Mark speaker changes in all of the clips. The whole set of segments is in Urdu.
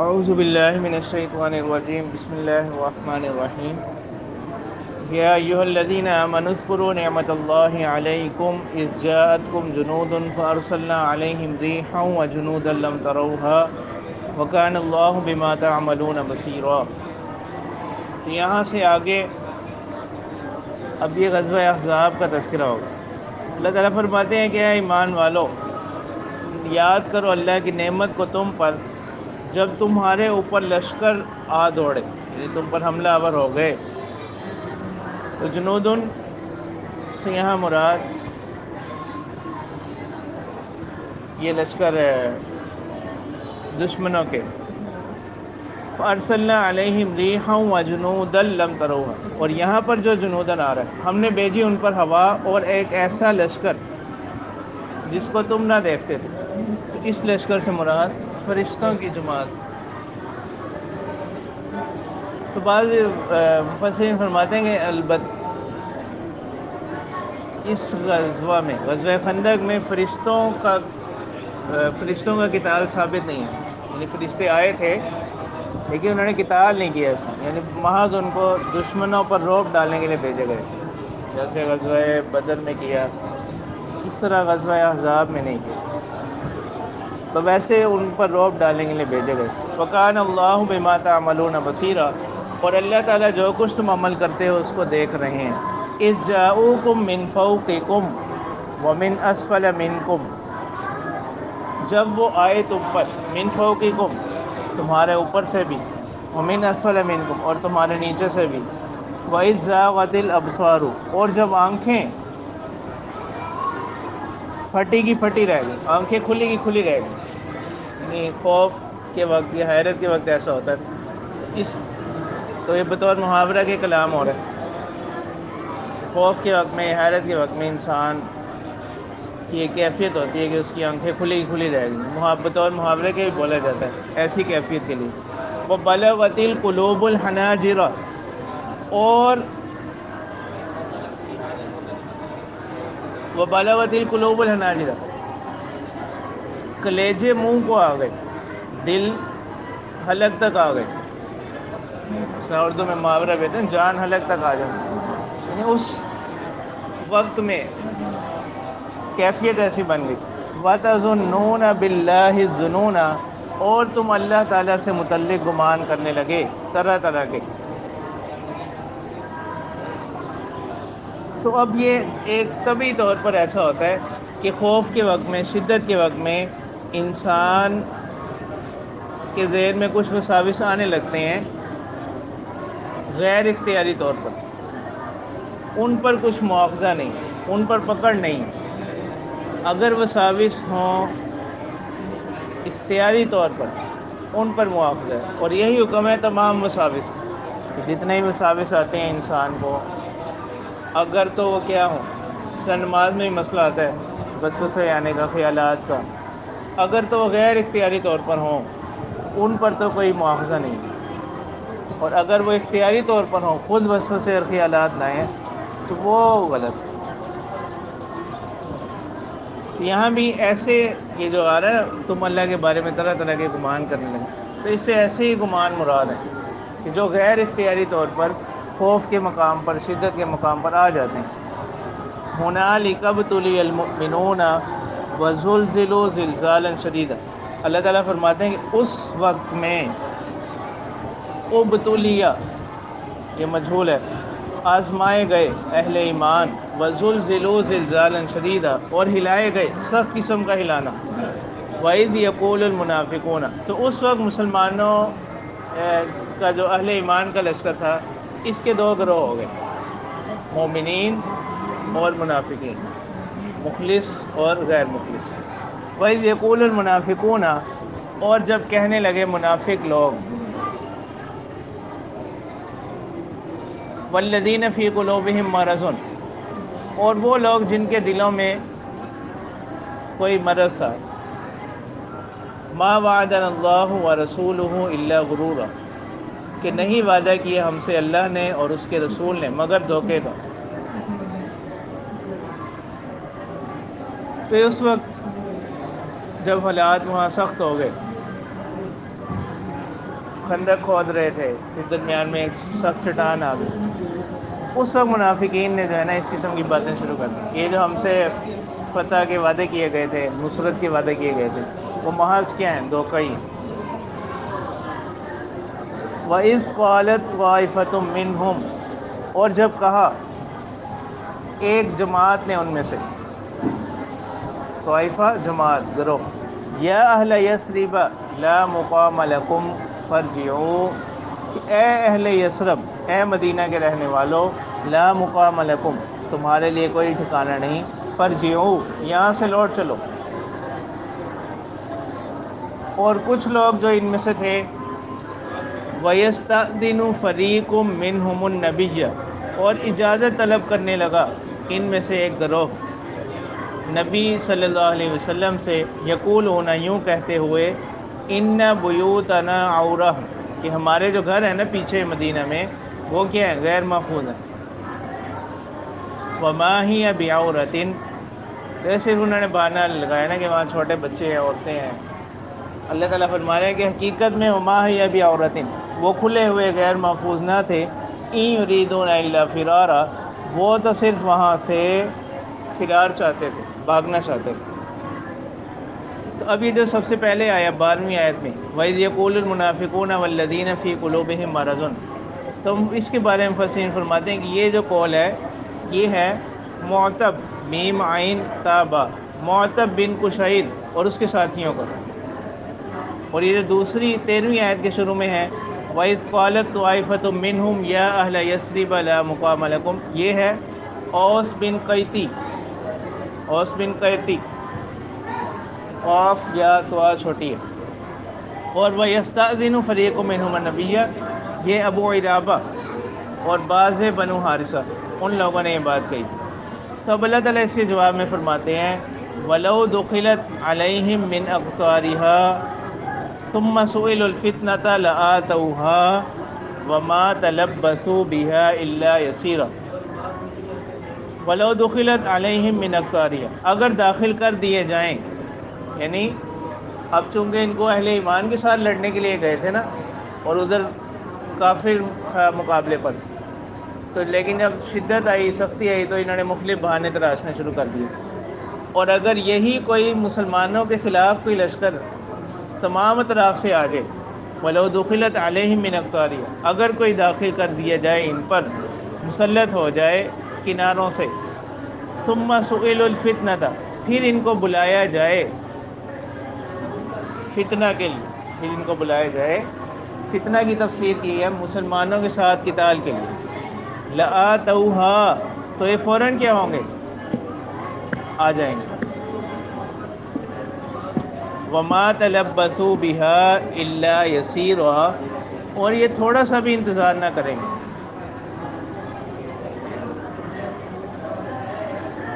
Speaker 1: اعوذ باللہ من الشیطان الرجیم بسم اللہ الرحمن الرحیم یا ایھا الذین آمنوا اذکروا نعمت اللہ علیکم اذ جاءتکم جنود فارسلنا علیہم ریحا وجنودا لم تروها وکان اللہ بما تعملون بصیرا۔ تو یہاں سے آگے اب یہ غزوہ احزاب کا تذکرہ ہوگا۔ اللہ تعالیٰ فرماتے ہیں کہ اے ایمان والو، یاد کرو اللہ کی نعمت کو تم پر جب تمہارے اوپر لشکر آ دوڑے، یعنی تم پر حملہ آور ہو گئے۔ تو جنودن سے یہاں مراد یہ لشکر ہے دشمنوں کے۔ فارسلنا علیہم ریحا وجنودا لم تروها، اور یہاں پر جو جنودن آ رہا ہے، ہم نے بھیجی ان پر ہوا اور ایک ایسا لشکر جس کو تم نہ دیکھتے تھے۔ تو اس لشکر سے مراد فرشتوں کی جماعت۔ تو بعض مفسرین فرماتے ہیں کہ البتہ اس غزوہ میں، غزوہ خندق میں فرشتوں کا قتال ثابت نہیں ہے، یعنی فرشتے آئے تھے لیکن انہوں نے قتال نہیں کیا اس میں، یعنی محض ان کو دشمنوں پر رعب ڈالنے کے لیے بھیجے گئے تھے، جیسے غزوہ بدر میں کیا، اس طرح غزوہ احزاب میں نہیں کیا، تو ویسے ان پر رعب ڈالنے کے لیے بھیجے گئے۔ وَكَانَ اللَّهُ بِمَا تَعْمَلُونَ بَصِيرًا، اور اللہ تعالیٰ جو کچھ تم عمل کرتے ہو اس کو دیکھ رہے ہیں۔ اِذْ جَاءُوكُم مِّن فَوْقِكُمْ وَمِنْ أَسْفَلَ مِنْكُمْ، جب وہ آئے تم پر، من فوقکم تمہارے اوپر سے بھی، ومن اسفل منکم اور تمہارے نیچے سے بھی، وَإِذْ زَاغَتِ الْأَبْصَارُ اور جب آنکھیں پھٹی کی پھٹی رہ گئی، آنکھیں کھلی کی کھلی رہ گئی، یعنی خوف کے وقت یا حیرت کے وقت ایسا ہوتا ہے۔ تو یہ بطور محاورہ کے کلام ہو رہا ہے۔ خوف کے وقت میں، حیرت کے وقت میں انسان کی ایک کیفیت ہوتی ہے کہ اس کی آنکھیں کھلی کی کھلی رہ گئی، بطور محاورے کے بھی بولا جاتا ہے ایسی کیفیت کے لیے۔ وَبَلَغَتِ الْقُلُوبُ الْحَنَاجِرَ، اور وَبَلَغَتِ الْقُلُوبُ الْحَنَاجِرَ کلیجے منہ کو آ گئے، دل حلق تک آ گئے، اردو میں محاورہ کہتے ہیں جان حلق تک آ جائے، یعنی اس وقت میں کیفیت ایسی بن گئی۔ وَتَظُنُّونَ بِاللَّهِ الظُّنُونَ، اور تم اللہ تعالیٰ سے متعلق گمان کرنے لگے طرح طرح کے۔ تو اب یہ ایک طبعی طور پر ایسا ہوتا ہے کہ خوف کے وقت میں، شدت کے وقت میں انسان کے ذہن میں کچھ وساوس آنے لگتے ہیں غیر اختیاری طور پر، ان پر کچھ مواخذہ نہیں، ان پر پکڑ نہیں۔ اگر وساوس ہوں اختیاری طور پر ان پر مواخذہ ہے، اور یہی حکم ہے تمام وساوس، جتنے ہی وساوس آتے ہیں انسان کو، اگر تو وہ کیا ہوں، نماز میں ہی مسئلہ آتا ہے وسوسے آنے کا، خیالات کا، اگر تو وہ غیر اختیاری طور پر ہوں ان پر تو کوئی مواخذہ نہیں، اور اگر وہ اختیاری طور پر ہوں، خود وسوسے اور خیالات نہ آئیں، تو وہ غلط۔ تو یہاں بھی ایسے یہ جو آ رہا ہے نا، تم اللہ کے بارے میں طرح طرح کے گمان کرنے لگے، تو اس سے ایسے ہی گمان مراد ہے کہ جو غیر اختیاری طور پر خوف کے مقام پر، شدت کے مقام پر آ جاتے ہیں۔ هُنَالِكَ ابْتُلِيَ الْمُؤْمِنُونَ وَزُلْزِلُوا زِلْزَالًا شَدِيدًا، اللہ تعالیٰ فرماتے ہیں کہ اس وقت میں ابتلیہ، یہ مجہول ہے، آزمائے گئے اہل ایمان، وزلزلوا زلزالا شدیدا، اور ہلائے گئے سخت قسم کا ہلانا، وَإِذْ يَقُولُ الْمُنَافِقُونَ، تو اس وقت مسلمانوں کا جو اہل ایمان کا لشکر تھا، اس کے دو گروہ ہو گئے، مومنین اور منافقین، مخلص اور غیر مخلص۔ وَإِذْ يَقُولُ الْمُنَافِقُونَ، اور جب کہنے لگے منافق لوگ، وَالَّذِينَ فِي قُلُوبِهِم مَّرَضٌ، اور وہ لوگ جن کے دلوں میں کوئی مرض تھا، مَا وَعَدَنَا اللَّهُ وَرَسُولُهُ إِلَّا غُرُورًا، کہ نہیں وعدہ کیا ہم سے اللہ نے اور اس کے رسول نے مگر دھوکے کا۔ تو اس وقت جب حالات وہاں سخت ہو گئے، خندق کھود رہے تھے، پھر درمیان میں ایک سخت چٹان آ گئی، اس وقت منافقین نے جو ہے نا اس قسم کی باتیں شروع کر دی. یہ جو ہم سے فتح کے وعدے کیے گئے تھے، نصرت کے وعدے کیے گئے تھے، وہ محض کیا ہیں؟ دھوکہ ہی. وَإِذْ قَالَتْ طَائِفَةٌ مِّنْهُمْ، اور جب کہا ایک جماعت نے ان میں سے، طائفہ جماعت گروہ، یا اہل یثرب لا مقام لکم فارجعوا، کہ اے اہل یثرب، اے مدینہ کے رہنے والو، لا مقام لکم، تمہارے لیے کوئی ٹھکانہ نہیں، فارجعوا، یہاں سے لوٹ چلو. اور کچھ لوگ جو ان میں سے تھے، وَيَسْتَأْذِنُ فَرِيقٌ مِّنْهُمُ النَّبِيَّ، اور اجازت طلب کرنے لگا ان میں سے ایک گروہ نبی صلی اللہ علیہ وسلم سے، یقولون، یوں کہتے ہوئے، ان بیوتنا عورہ، کہ ہمارے جو گھر ہیں نا پیچھے مدینہ میں، وہ کیا ہیں؟ غیر محفوظ ہیں. وما ہی بعورۃ، ویسے انہوں نے بہانہ لگایا نا کہ وہاں چھوٹے بچے ہیں، عورتیں ہیں. اللہ تعالیٰ فرما رہے ہیں کہ حقیقت میں وما ہی بعورۃ، وہ کھلے ہوئے غیر محفوظ نہ تھے. ان یریدون الا فرارا، وہ تو صرف وہاں سے فرار چاہتے تھے، بھاگنا چاہتے تھے. تو اب یہ جو سب سے پہلے آیا 12ویں آیت میں، وَإِذْ يَقُولُ الْمُنَافِقُونَ وَالَّذِينَ فِي قُلُوبِهِم مَّرَضٌ، تو اس کے بارے میں مفسرین فرماتے ہیں کہ یہ جو قول ہے، یہ ہے معتب، میم عین تابا، معتب بن قشیر اور اس کے ساتھیوں کا. اور یہ جو دوسری 13ویں آیت کے شروع میں ہے، وَإِذْ قَالَتْ طَائِفَةٌ مِّنْهُمْ يَا أَهْلَ يَثْرِبَ لَا مُقَامَ لَكُمْ، یہ ہے اوس بن قیتی، اوس بن قیتی، قاف یا توا چھوٹی ہے. اور وَيَسْتَأْذِنُ فَرِيقٌ مِّنْهُمُ النَّبِيَّ، یہ ابو عرابہ اور بعض بنو حارثہ، ان لوگوں نے یہ بات کہی تھی. تو اب اللہ تعالیٰ اس کے جواب میں فرماتے ہیں، وَلَوْ دُخِلَتْ عَلَيْهِمْ مِنْ أَقْطَارِهَا ثُمَّ سُئِلُوا الْفِتْنَةَ لَآتَوْهَا وَمَا تَلَبَّثُوا بِهَا إِلَّا يَسِيرًا. وَلَوْ دُخِلَتْ عَلَيْهِمْ مِنْ أَقْطَارِهَا، اگر داخل کر دیے جائیں، یعنی اب چونکہ ان کو اہل ایمان کے ساتھ لڑنے کے لیے گئے تھے نا، اور ادھر کافر مقابلے پر، تو لیکن جب شدت آئی، سختی آئی، تو انہوں نے مختلف بہانے تراشنے شروع کر دیے. اور اگر یہی کوئی مسلمانوں کے خلاف کوئی لشکر تمام اطراف سے آ جائے، وَلَوْ دُخِلَتْ عَلَيْهِمْ مِنْ أَقْطَارِهَا، اگر کوئی داخل کر دیا جائے ان پر، مسلط ہو جائے کناروں سے، ثُمَّ سُئِلُوا الْفِتْنَةَ، پھر ان کو بلایا جائے فتنہ کے لیے، پھر ان کو بلایا جائے، فتنہ کی تفسیر کی ہے مسلمانوں کے ساتھ قتال کے لیے، لَآتَوْهَا، تو یہ فوراً کیا ہوں گے؟ آ جائیں گے. وَمَا تَلَبَّثُوا بِهَا إِلَّا يَسِيرًا، اور یہ تھوڑا سا بھی انتظار نہ کریں گے.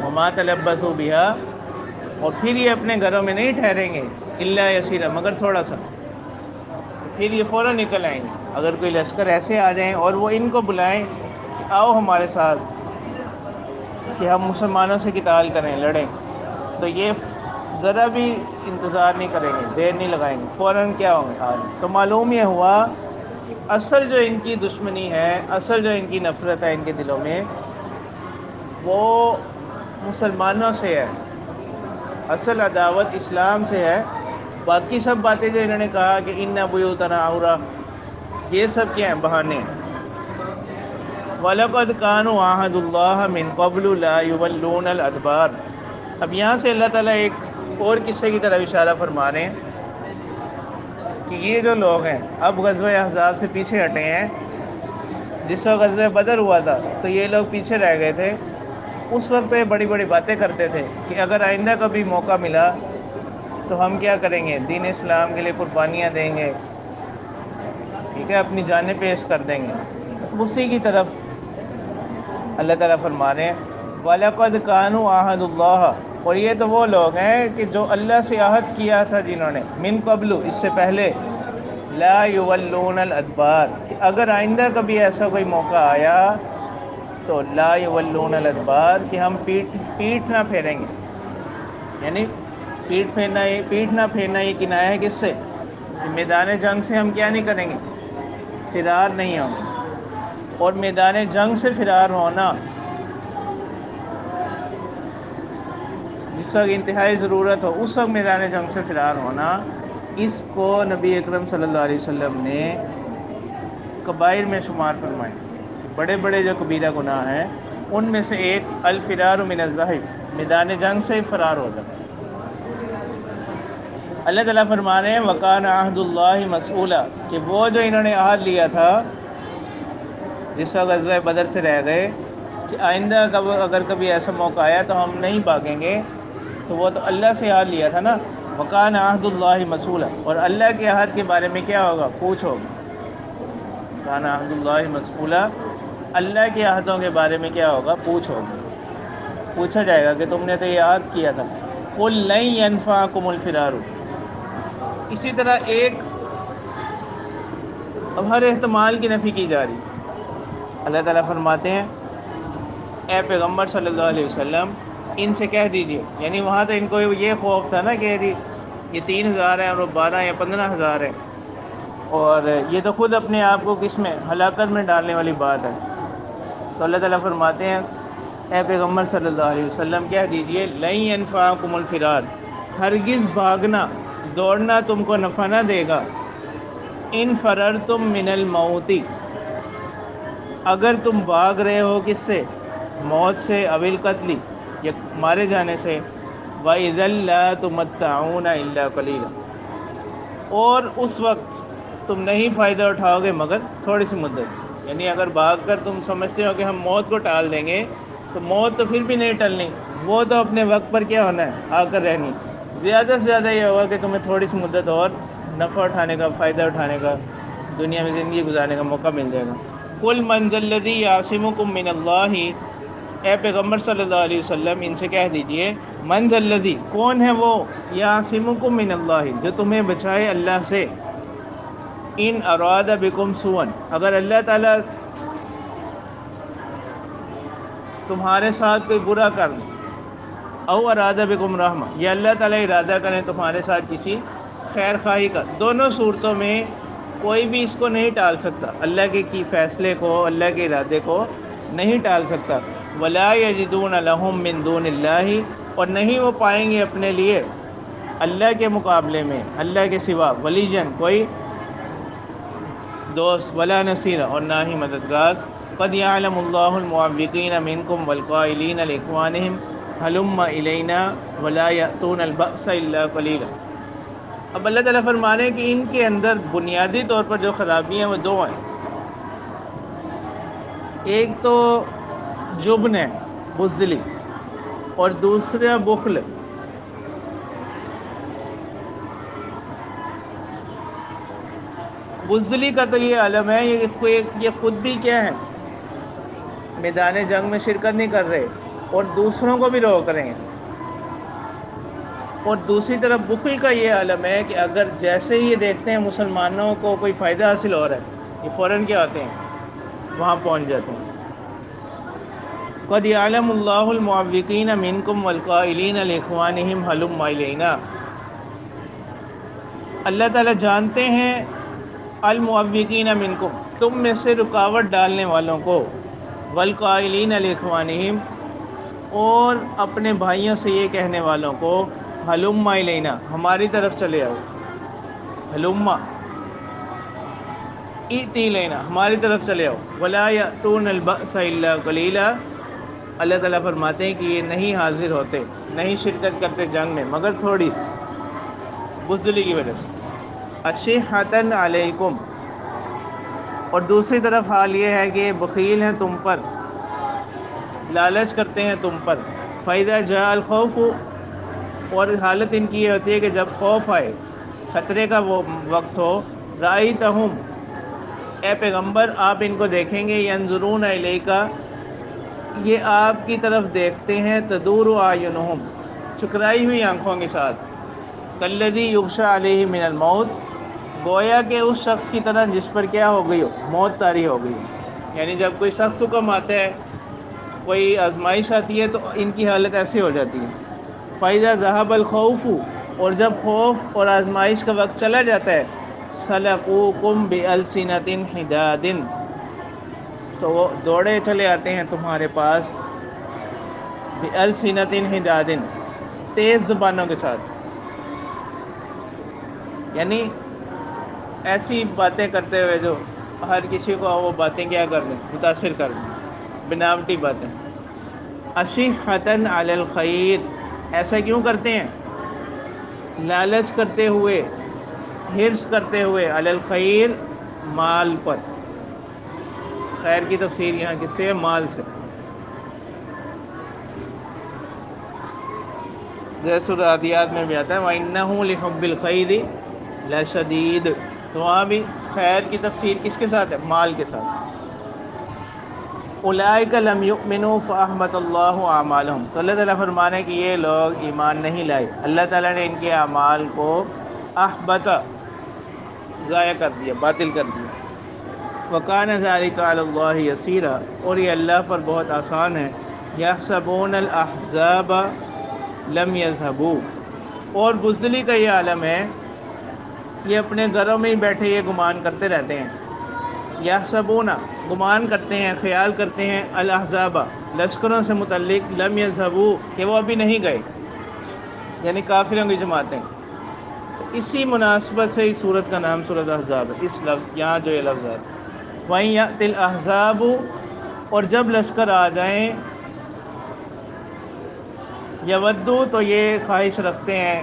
Speaker 1: وَمَا تَلَبَّثُوا بِهَا، اور پھر یہ اپنے گھروں میں نہیں ٹھہریں گے، إِلَّا يَسِيرًا، مگر تھوڑا سا، پھر یہ فوراً نکل آئیں گے. اگر کوئی لشکر ایسے آ جائیں اور وہ ان کو بلائیں کہ آؤ ہمارے ساتھ کہ ہم مسلمانوں سے قتال کریں، لڑیں، تو یہ ذرا بھی انتظار نہیں کریں گے، دیر نہیں لگائیں گے، فوراً کیا ہوں گے. تو معلوم یہ ہوا کہ اصل جو ان کی دشمنی ہے، اصل جو ان کی نفرت ہے ان کے دلوں میں، وہ مسلمانوں سے ہے، اصل عداوت اسلام سے ہے. باقی سب باتیں جو انہوں نے کہا کہ ان بیوتنا عورہ، یہ سب کیا ہیں؟ بہانے. وَلَقَدْ كَانُوا عَاهَدُوا اللَّهَ مِن قَبْلُ لَا يُوَلُّونَ الْأَدْبَارَ. اب یہاں سے اللہ تعالیٰ ایک اور قصے کی طرف اشارہ فرما رہے ہیں کہ یہ جو لوگ ہیں اب غزوہ احزاب سے پیچھے ہٹے ہیں. جس وقت غزوہ بدر ہوا تھا تو یہ لوگ پیچھے رہ گئے تھے. اس وقت یہ بڑی بڑی باتیں کرتے تھے کہ اگر آئندہ کبھی موقع ملا تو ہم کیا کریں گے؟ دین اسلام کے لیے قربانیاں دیں گے، ٹھیک ہے، اپنی جانیں پیش کر دیں گے. اسی کی طرف اللہ تعالیٰ فرما رہے ہیں، وَلَقَدْ كَانُوا عَاهَدُوا اللَّهَ، اور یہ تو وہ لوگ ہیں کہ جو اللہ سے عہد کیا تھا جنہوں نے، من قبل، اس سے پہلے، لا یولون الادبار، کہ اگر آئندہ کبھی ایسا کوئی موقع آیا تو لا یولون الادبار، کہ ہم پیٹھ نہ پھیریں گے. یعنی پیٹھ نہ پھیرنا یہ کنایا ہے کس سے؟ کہ میدان جنگ سے ہم کیا نہیں کریں گے؟ فرار نہیں ہونا، اور میدان جنگ سے فرار ہونا جس وقت انتہائی ضرورت ہو اس وقت میدان جنگ سے فرار ہونا، اس کو نبی اکرم صلی اللہ علیہ وسلم نے کبائر میں شمار فرمائے کہ بڑے بڑے جو کبیرہ گناہ ہیں ان میں سے ایک الفرار من الزحف، میدان جنگ سے فرار ہو جانا۔ اللہ تعالیٰ فرما رہے ہیں وَكَانَ عَهْدُ اللَّهِ مَسْئُولًا، کہ وہ جو انہوں نے عہد لیا تھا جس وقت غزوہ بدر سے رہ گئے کہ آئندہ اگر کبھی ایسا موقع آیا تو ہم نہیں بھاگیں گے، تو وہ تو اللہ سے عہد لیا تھا نا، وَكَانَ عَهْدُ اللَّهِ مَسْئُولًا، اور اللہ کے عہد کے بارے میں کیا ہوگا؟ پوچھ ہوگا۔ وَكَانَ عَهْدُ اللَّهِ مَسْئُولًا، اللہ کے عہدوں کے بارے میں کیا ہوگا؟ پوچھ ہوگا، پوچھا جائے گا کہ تم نے تو یہ عہد کیا تھا۔ قُل لَن يَنفَعَكُمُ الْفِرَارُ، اسی طرح ایک اب ہر احتمال کی نفی کی جا رہی۔ اللہ تعالیٰ فرماتے ہیں اے پیغمبر صلی اللہ علیہ وسلم ان سے کہہ دیجئے، یعنی وہاں تو ان کو یہ خوف تھا نا کہ یہ 3000 ہیں اور وہ 12 یا 15,000 ہیں، اور یہ تو خود اپنے آپ کو کس میں ہلاکت میں ڈالنے والی بات ہے۔ تو اللہ تعالیٰ فرماتے ہیں اے پیغمبر صلی اللہ علیہ وسلم کہہ دیجئے لن ينفعكم الفرار، ہرگز بھاگنا دوڑنا تم کو نفع نہ دے گا، ان فررتم من الموت، اگر تم بھاگ رہے ہو کس سے؟ موت سے، او القتل، یا مارے جانے سے، وَإِذًا لَّا تُمَتَّعُونَ إِلَّا قَلِيلًا، اور اس وقت تم نہیں فائدہ اٹھاؤ گے مگر تھوڑی سی مدت، یعنی اگر بھاگ کر تم سمجھتے ہو کہ ہم موت کو ٹال دیں گے تو موت تو پھر بھی نہیں ٹلنی، وہ تو اپنے وقت پر کیا ہونا ہے؟ آ کر رہنی، زیادہ سے زیادہ یہ ہوگا کہ تمہیں تھوڑی سی مدت اور نفع اٹھانے کا، فائدہ اٹھانے کا، دنیا میں زندگی گزارنے کا موقع مل جائے گا۔ قُلْ مَنْ ذَا الَّذِي يَعْصِمُكُم مِّنَ اللَّهِ، اے پیغمبر صلی اللہ علیہ وسلم ان سے کہہ دیجئے مَنْ ذَا الَّذِي، کون ہے وہ، يَعْصِمُكُم مِّنَ اللَّهِ، جو تمہیں بچائے اللہ سے، ان اراد بکم سوءا، اگر اللہ تعالیٰ تمہارے ساتھ کوئی برا کر دے، او اراد بکم رحمہ، یا اللہ تعالیٰ ارادہ کریں تمہارے ساتھ کسی خیر خواہی کا، دونوں صورتوں میں کوئی بھی اس کو نہیں ٹال سکتا، اللہ کے کی فیصلے کو، اللہ کے ارادے کو نہیں ٹال سکتا۔ ولا یجدون لہم من دون اللہ، اور نہیں وہ پائیں گے اپنے لیے اللہ کے مقابلے میں، اللہ کے سوا، ولیجن کوئی دوست، ولا نصیر، اور نہ ہی مددگار۔ قد یعلم اللہ المعوقین منکم والقائلین لاخوانہم ہلم الینا ولا یأتون البأس الا قلیلا۔ اب اللہ تعالیٰ فرما رہے ہیں کہ ان کے اندر بنیادی طور پر جو خرابیاں وہ دو ہیں، ایک تو جبن ہے، بزدلی، اور دوسرا بخل۔ بزدلی کا تو یہ عالم ہے، یہ خود بھی کیا ہے، میدان جنگ میں شرکت نہیں کر رہے اور دوسروں کو بھی روک رہے ہیں، اور دوسری طرف بخل کا یہ عالم ہے کہ اگر جیسے ہی یہ دیکھتے ہیں مسلمانوں کو کوئی فائدہ حاصل ہو رہا ہے یہ فوراً کیا آتے ہیں، وہاں پہنچ جاتے ہیں۔ قد یعلم اللہ المعوقین منکم والقائلین لاخوانہم ہلم الینا، اللہ تعالیٰ جانتے ہیں المعوقین منکم، تم میں سے رکاوٹ ڈالنے والوں کو، والقائلین لاخوانہم، اور اپنے بھائیوں سے یہ کہنے والوں کو، ہلم الینا، ہماری طرف چلے آؤ، ہلم ایتی لینا، ہماری طرف چلے آؤ، ولا یأتون البأس الا قلیلا، اللہ تعالیٰ فرماتے ہیں کہ یہ نہیں حاضر ہوتے، نہیں شرکت کرتے جنگ میں مگر تھوڑی سی، بزدلی کی وجہ سے۔ اشحۃ علیکم، اور دوسری طرف حال یہ ہے کہ بخیل ہیں تم پر، لالچ کرتے ہیں تم پر۔ فَإِذَا جَاءَ الْخَوْفُ، اور حالت ان کی یہ ہوتی ہے کہ جب خوف آئے، خطرے کا وہ وقت ہو، رَأَيْتَهُمْ، اے پیغمبر آپ ان کو دیکھیں گے، يَنظُرُونَ إِلَيْكَ، یہ آپ کی طرف دیکھتے ہیں، تدور اعینہم، چکرائی ہوئی آنکھوں کے ساتھ، کالذی یغشی علیہ من الموت، گویا کہ اس شخص کی طرح جس پر کیا ہو گئی ہو، موت طاری ہو گئی ہو، یعنی جب کوئی سخت حکم آتا ہے، کوئی آزمائش آتی ہے تو ان کی حالت ایسی ہو جاتی ہے۔ فَإِذَا ذَهَبَ الْخَوْفُ، اور جب خوف اور آزمائش کا وقت چلا جاتا ہے، سلقوکم بألسنۃ حداد، تو وہ دوڑے چلے آتے ہیں تمہارے پاس بألسنۃ حداد، تیز زبانوں کے ساتھ، یعنی ایسی باتیں کرتے ہوئے جو ہر کسی کو وہ باتیں کیا کر دیں، متاثر کر دیں، بناوٹی باتیں. اشحۃ علی الخیر، ایسا کیوں کرتے ہیں؟ لالچ کرتے ہوئے، حرص کرتے ہوئے، علی الخیر، مال پر. خیر کی تفسیر یہاں کس سے ہے؟ مال سے. جیسے سورہ عادیات میں بھی آتا ہے وَإِنَّهُ لِحُبِّ الْخَيْرِ لَشَدِيدٌ، تو وہاں بھی خیر کی تفسیر کس کے ساتھ ہے؟ مال کے ساتھ. اولئک لم یؤمنوا فاحبط اللہ اعمالهم، تو اللہ تعالیٰ فرمانے کہ یہ لوگ ایمان نہیں لائے، اللہ تعالیٰ نے ان کے اعمال کو احبط، ضائع کر دیا، باطل کر دیا. وکان ذلک علی اللہ یسیرا، اور یہ اللہ پر بہت آسان ہے. یحسبون الاحزاب لم یذهبوا، اور بزدلی کا یہ عالم ہے، یہ اپنے گھروں میں ہی بیٹھے یہ گمان کرتے رہتے ہیں. یحسبون، گمان کرتے ہیں، خیال کرتے ہیں، الاحزاب، لشکروں سے متعلق، لم یذهبوا، کہ وہ ابھی نہیں گئے، یعنی کافروں کی جماعتیں. اسی مناسبت سے اس سورت کا نام سورۃ احزاب ہے، اس لفظ یہاں جو یہ لفظ ہے. وَإِن يَأْتِ الْأَحْزَابُ، اور جب لشکر آ جائیں، یودو، تو یہ خواہش رکھتے ہیں،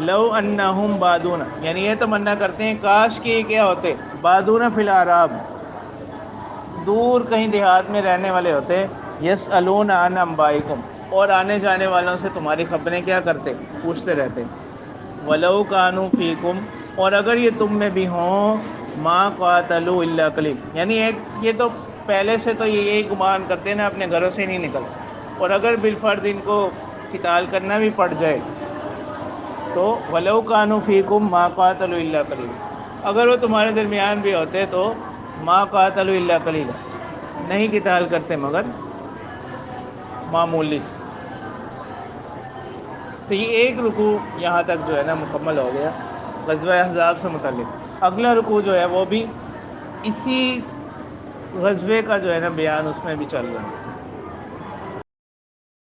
Speaker 1: لو انہم بادون، یعنی یہ تمنا کرتے ہیں کاش کہ کیا ہوتے، بادون فی الاعراب، دور کہیں دیہات میں رہنے والے ہوتے، یسألون عن انبائکم، اور آنے جانے والوں سے تمہاری خبریں کیا کرتے، پوچھتے رہتے. ولو کانوا فیکم، اور اگر یہ تم میں بھی ہوں، ما قاتلوا الا قلیل، یعنی یہ تو پہلے سے تو یہ یہی گمان کرتے نا، اپنے گھروں سے نہیں نکلتے، اور اگر بالفرض ان کو قتال کرنا بھی پڑ جائے تو ولو کانوا فیکم ما قاتلوا الا قلیل، اگر وہ تمہارے درمیان بھی ہوتے تو ما قاتلوا الا قلیل، نہیں قتال کرتے مگر معمولی سے. تو یہ ایک رکوع یہاں تک جو ہے نا مکمل ہو گیا غزوہ احزاب سے متعلق. اگلا رکوع جو ہے وہ بھی اسی غزوے کا جو ہے نا بیان اس میں بھی چل رہا ہے.